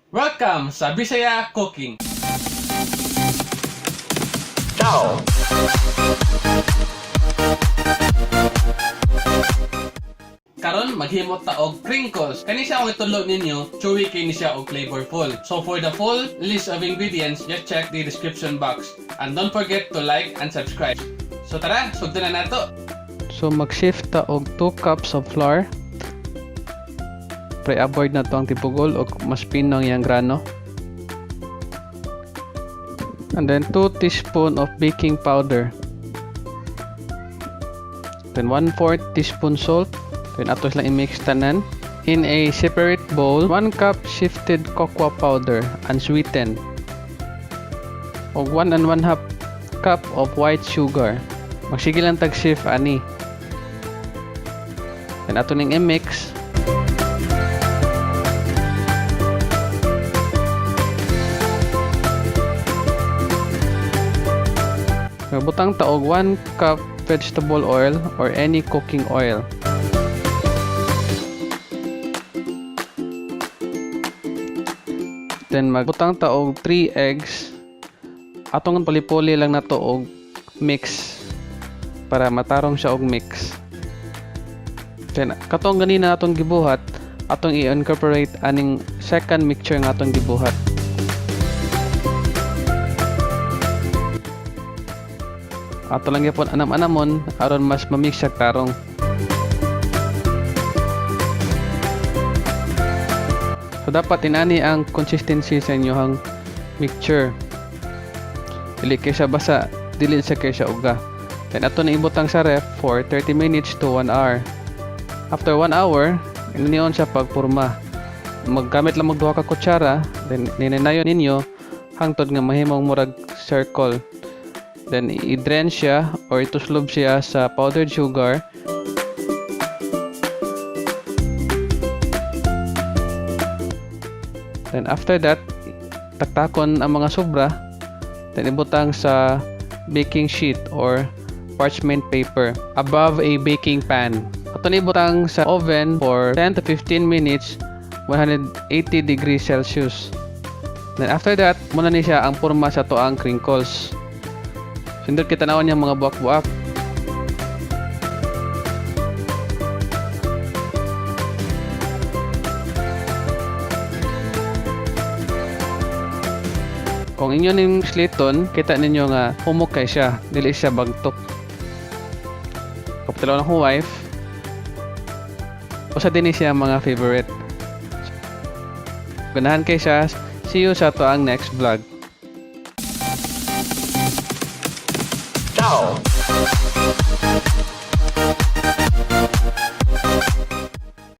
Welcome sa Bisaya Cooking. Ciao! Karon maghimot ta og crinkles. Kani siya ang itulog ninyo, chewy kini siya og flavorful. So for the full list of ingredients, just check the description box. And don't forget to like and subscribe. So tara, sugdan na nato. So mag-shift ta og 2 cups of flour. Pre-avoid na to ang tipugol o mas pinong yang grano. And then 2 teaspoon of baking powder. Then 1/4 teaspoon salt. Then ato lang i-mix tanan. In a separate bowl, 1 cup sifted cocoa powder, unsweetened. O 1 1/2 cup of white sugar. Magsige lang tag-shift ani. Then ato ning i-mix. Butang taog 1 cup vegetable oil or any cooking oil. Then magbutang taog 3 eggs. Atong pali-puli lang na to og mix para matarong siya og mix. Then katong ganina atong gibuhat, atong i-incorporate aning second mixture nga atong gibuhat. Ato lang yapon anam-anamon aron mas mamix siya tarong. So dapat inani ang consistency sa inyohang mixture. Dili kay siya basa, dili siya kay siya uga. Then ato na ibutang sa ref for 30 minutes to 1 hour. After 1 hour, inaniyon siya pagpurma. Maggamit lang magduha ka kutsara, then nininayon ninyo hangtod nga mahimong murag circle. Then i-drain siya or ituslob siya sa powdered sugar. Then after that, taktakon ang mga sobra. Then ibutang sa baking sheet or parchment paper above a baking pan. Ato ni ibutang sa oven for 10 to 15 minutes, 180 degrees Celsius. Then after that, muna ni siya ang purma sa toang crinkles. Sindot kita naon yung mga buwak-buwak. Kung inyo ning sliton, kita ninyo nga humukay siya, dili siya bagtok. Kapitalo ng wife, usa din siya mga favorite. Ganahan kay siya. See you sa toang next vlog. Ciao!